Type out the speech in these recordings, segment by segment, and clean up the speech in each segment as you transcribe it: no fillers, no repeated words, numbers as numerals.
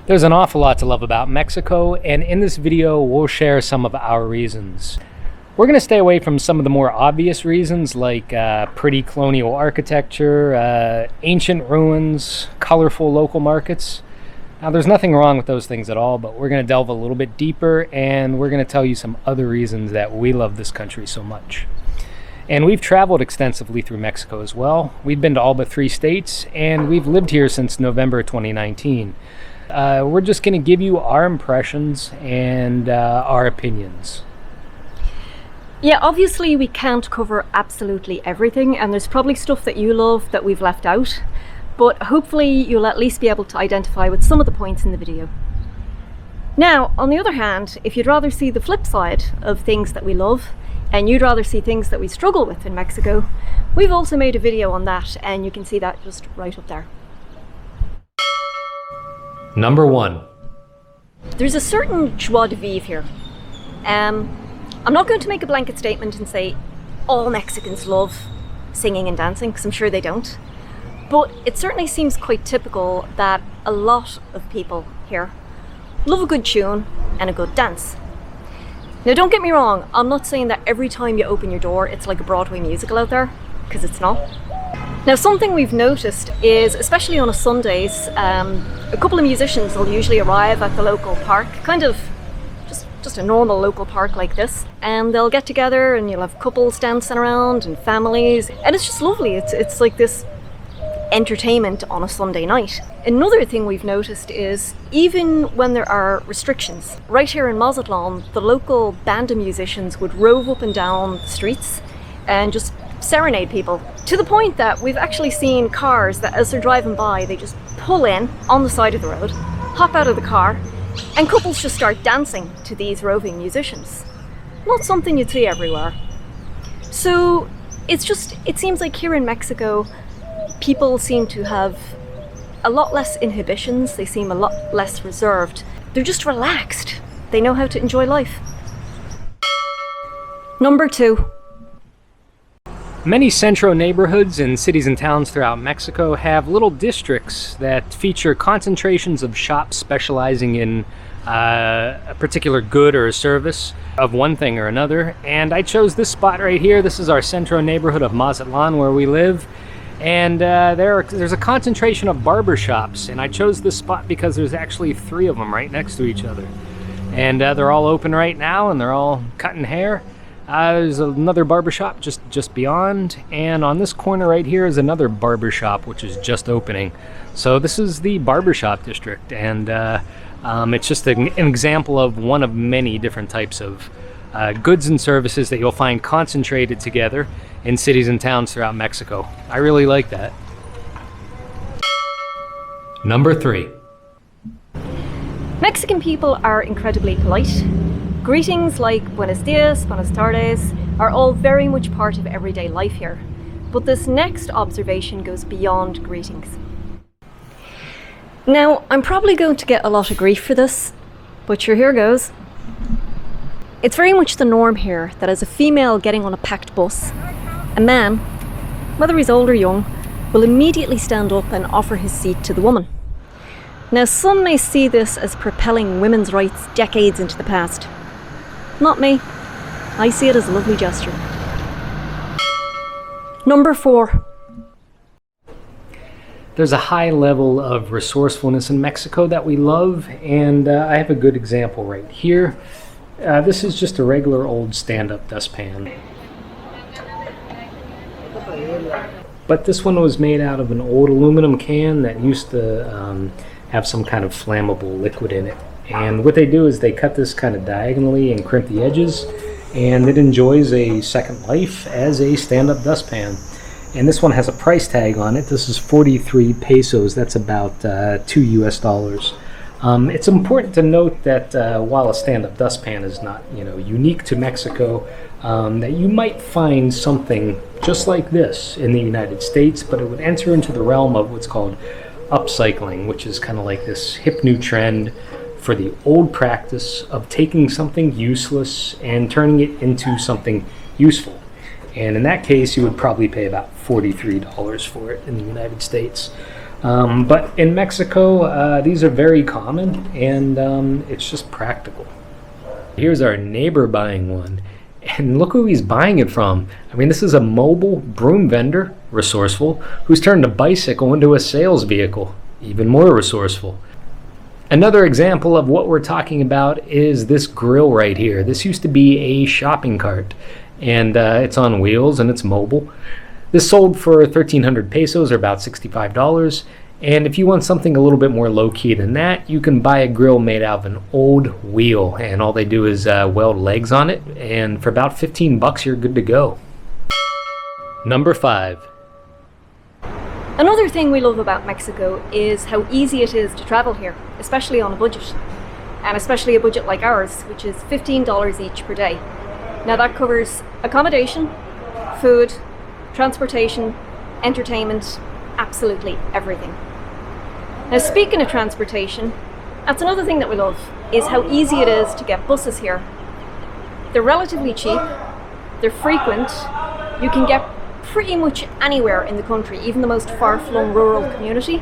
There's an awful lot to love about Mexico, and in this video we'll share some of our reasons. We're going to stay away from some of the more obvious reasons like pretty colonial architecture, ancient ruins, colorful local markets. Now there's nothing wrong with those things at all, but we're going to delve a little bit deeper and we're going to tell you some other reasons that we love this country so much. And we've traveled extensively through Mexico as well. We've been to all but 3 states and we've lived here since November 2019. We're just going to give you our impressions and our opinions. Yeah, obviously we can't cover absolutely everything, and there's probably stuff that you love that we've left out, but hopefully you'll at least be able to identify with some of the points in the video. Now, on the other hand, if you'd rather see the flip side of things that we love, and you'd rather see things that we struggle with in Mexico, we've also made a video on that, and you can see that just right up there. Number 1. There's a certain joie de vivre here. I'm not going to make a blanket statement and say all Mexicans love singing and dancing, because I'm sure they don't. But it certainly seems quite typical that a lot of people here love a good tune and a good dance. Now don't get me wrong, I'm not saying that every time you open your door it's like a Broadway musical out there, because it's not. Now something we've noticed is, especially on a Sundays, a couple of musicians will usually arrive at the local park, kind of just a normal local park like this, and they'll get together and you'll have couples dancing around and families, and it's just lovely. It's like this entertainment on a Sunday night. Another thing we've noticed is, even when there are restrictions, right here in Mazatlán, the local band of musicians would rove up and down the streets and just serenade people, to the point that we've actually seen cars that as they're driving by, they just pull in on the side of the road, hop out of the car, and couples just start dancing to these roving musicians. Not something you'd see everywhere. So it seems like here in Mexico, people seem to have a lot less inhibitions, they seem a lot less reserved. They're just relaxed. They know how to enjoy life. Number 2. Many central neighborhoods in cities and towns throughout Mexico have little districts that feature concentrations of shops specializing in a particular good or a service of one thing or another. And I chose this spot right here. This is our central neighborhood of Mazatlán where we live. And there's a concentration of barbershops. And I chose this spot because there's actually 3 of them right next to each other. And they're all open right now and they're all cutting hair. There's another barbershop just beyond, and on this corner right here is another barbershop which is just opening. So this is the barbershop district, and it's just an example of one of many different types of goods and services that you'll find concentrated together in cities and towns throughout Mexico. I really like that. Number 3. Mexican people are incredibly polite. Greetings like buenos dias, buenas tardes are all very much part of everyday life here. But this next observation goes beyond greetings. Now, I'm probably going to get a lot of grief for this, but sure, here goes. It's very much the norm here that as a female getting on a packed bus, a man, whether he's old or young, will immediately stand up and offer his seat to the woman. Now, some may see this as propelling women's rights decades into the past. Not me. I see it as a lovely gesture. Number 4. There's a high level of resourcefulness in Mexico that we love, and I have a good example right here. This is just a regular old stand-up dustpan. But this one was made out of an old aluminum can that used to have some kind of flammable liquid in it. And what they do is they cut this kind of diagonally and crimp the edges, and it enjoys a second life as a stand-up dustpan. And this one has a price tag on it. This is 43 pesos. That's about $2 US. It's important to note that while a stand-up dustpan is not, unique to Mexico, that you might find something just like this in the United States, but it would enter into the realm of what's called upcycling, which is kind of like this hip new trend for the old practice of taking something useless and turning it into something useful. And in that case, you would probably pay about $43 for it in the United States. But in Mexico, these are very common, and it's just practical. Here's our neighbor buying one, and look who he's buying it from. I mean, this is a mobile broom vendor, resourceful, who's turned a bicycle into a sales vehicle, even more resourceful. Another example of what we're talking about is this grill right here. This used to be a shopping cart, and it's on wheels and it's mobile. This sold for 1,300 pesos, or about $65. And if you want something a little bit more low-key than that, you can buy a grill made out of an old wheel, and all they do is weld legs on it, and for about $15 you're good to go. Number 5. Another thing we love about Mexico is how easy it is to travel here, especially on a budget. And especially a budget like ours, which is $15 each per day. Now that covers accommodation, food, transportation, entertainment, absolutely everything. Now speaking of transportation, that's another thing that we love, is how easy it is to get buses here. They're relatively cheap, they're frequent, you can get pretty much anywhere in the country, even the most far-flung rural community,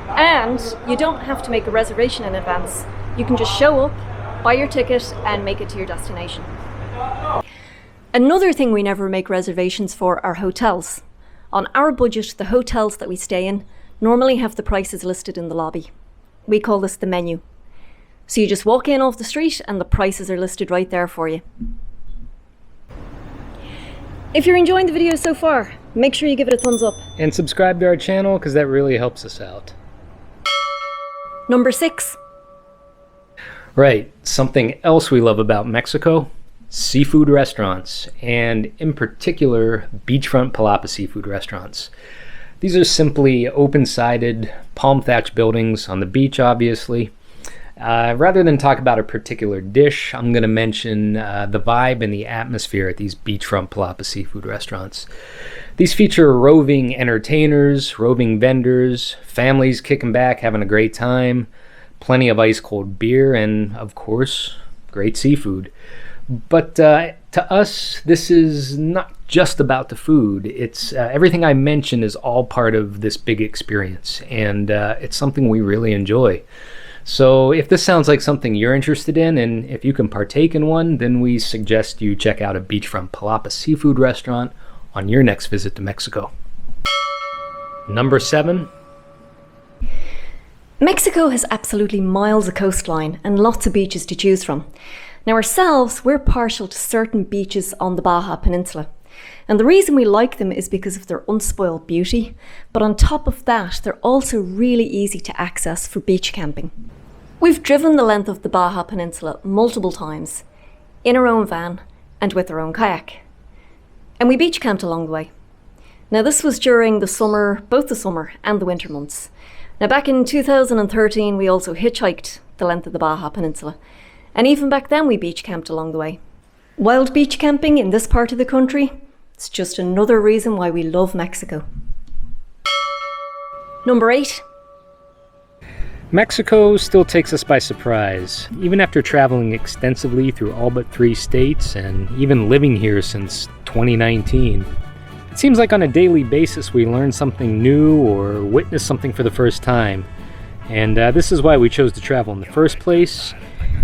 and you don't have to make a reservation in advance. You can just show up, buy your ticket, and make it to your destination. Another thing we never make reservations for are hotels. On our budget, the hotels that we stay in normally have the prices listed in the lobby. We call this the menu. So you just walk in off the street and the prices are listed right there for you. If you're enjoying the video so far, make sure you give it a thumbs up. And subscribe to our channel, because that really helps us out. Number 6. Right, something else we love about Mexico: seafood restaurants, and in particular, beachfront palapa seafood restaurants. These are simply open-sided, palm-thatched buildings on the beach, obviously. Rather than talk about a particular dish, I'm going to mention the vibe and the atmosphere at these beachfront palapa seafood restaurants. These feature roving entertainers, roving vendors, families kicking back, having a great time, plenty of ice-cold beer, and, of course, great seafood. But to us, this is not just about the food. It's everything I mentioned is all part of this big experience, and it's something we really enjoy. So if this sounds like something you're interested in, and if you can partake in one, then we suggest you check out a beachfront palapa seafood restaurant on your next visit to Mexico. Number 7. Mexico has absolutely miles of coastline and lots of beaches to choose from. Now ourselves, we're partial to certain beaches on the Baja Peninsula. And the reason we like them is because of their unspoiled beauty, but on top of that, they're also really easy to access for beach camping. We've driven the length of the Baja Peninsula multiple times, in our own van and with our own kayak. And we beach camped along the way. Now this was during the summer, both the summer and the winter months. Now back in 2013, we also hitchhiked the length of the Baja Peninsula. And even back then we beach camped along the way. Wild beach camping in this part of the country, it's just another reason why we love Mexico. Number 8. Mexico still takes us by surprise. Even after traveling extensively through all but 3 states, and even living here since 2019, it seems like on a daily basis we learn something new or witness something for the first time. And this is why we chose to travel in the first place.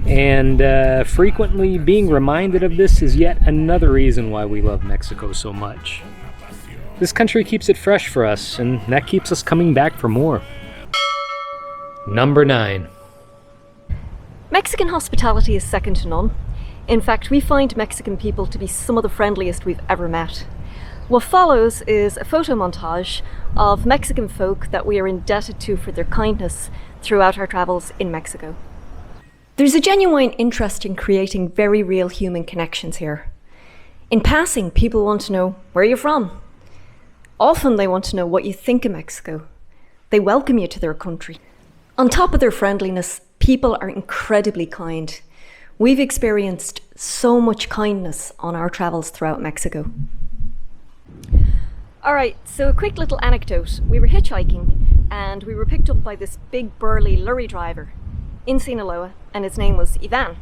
And frequently being reminded of this is yet another reason why we love Mexico so much. This country keeps it fresh for us, and that keeps us coming back for more. Number 9. Mexican hospitality is second to none. In fact, we find Mexican people to be some of the friendliest we've ever met. What follows is a photo montage of Mexican folk that we are indebted to for their kindness throughout our travels in Mexico. There's a genuine interest in creating very real human connections here. In passing, people want to know where you're from. Often they want to know what you think of Mexico. They welcome you to their country. On top of their friendliness, people are incredibly kind. We've experienced so much kindness on our travels throughout Mexico. Alright, so a quick little anecdote. We were hitchhiking and we were picked up by this big burly lorry driver in Sinaloa, and his name was Ivan.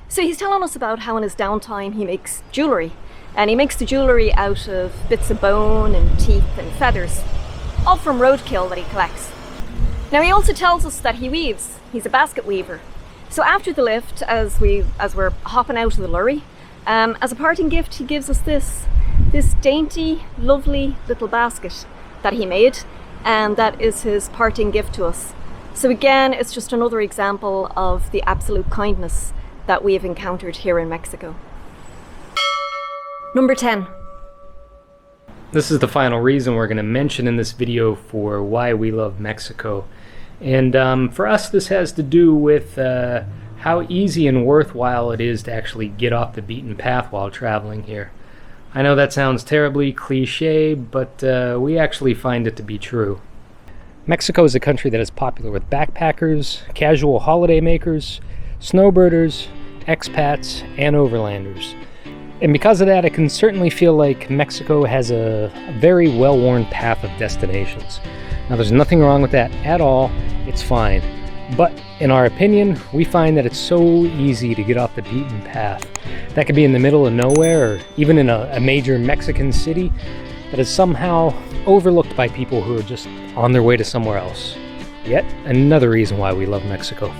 So he's telling us about how in his downtime he makes jewellery, and he makes the jewellery out of bits of bone and teeth and feathers, all from roadkill that he collects. Now, he also tells us that he weaves. He's a basket weaver. So after the lift, as we're hopping out of the lorry, as a parting gift, he gives us this dainty, lovely little basket that he made, and that is his parting gift to us. So again, it's just another example of the absolute kindness that we have encountered here in Mexico. Number 10. This is the final reason we're going to mention in this video for why we love Mexico. And for us, this has to do with how easy and worthwhile it is to actually get off the beaten path while traveling here. I know that sounds terribly cliche, but we actually find it to be true. Mexico is a country that is popular with backpackers, casual holiday makers, snowbirders, expats, and overlanders. And because of that, it can certainly feel like Mexico has a very well-worn path of destinations. Now, there's nothing wrong with that at all. It's fine. But in our opinion, we find that it's so easy to get off the beaten path. That could be in the middle of nowhere, or even in a major Mexican city, that is somehow overlooked by people who are just on their way to somewhere else. Yet another reason why we love Mexico.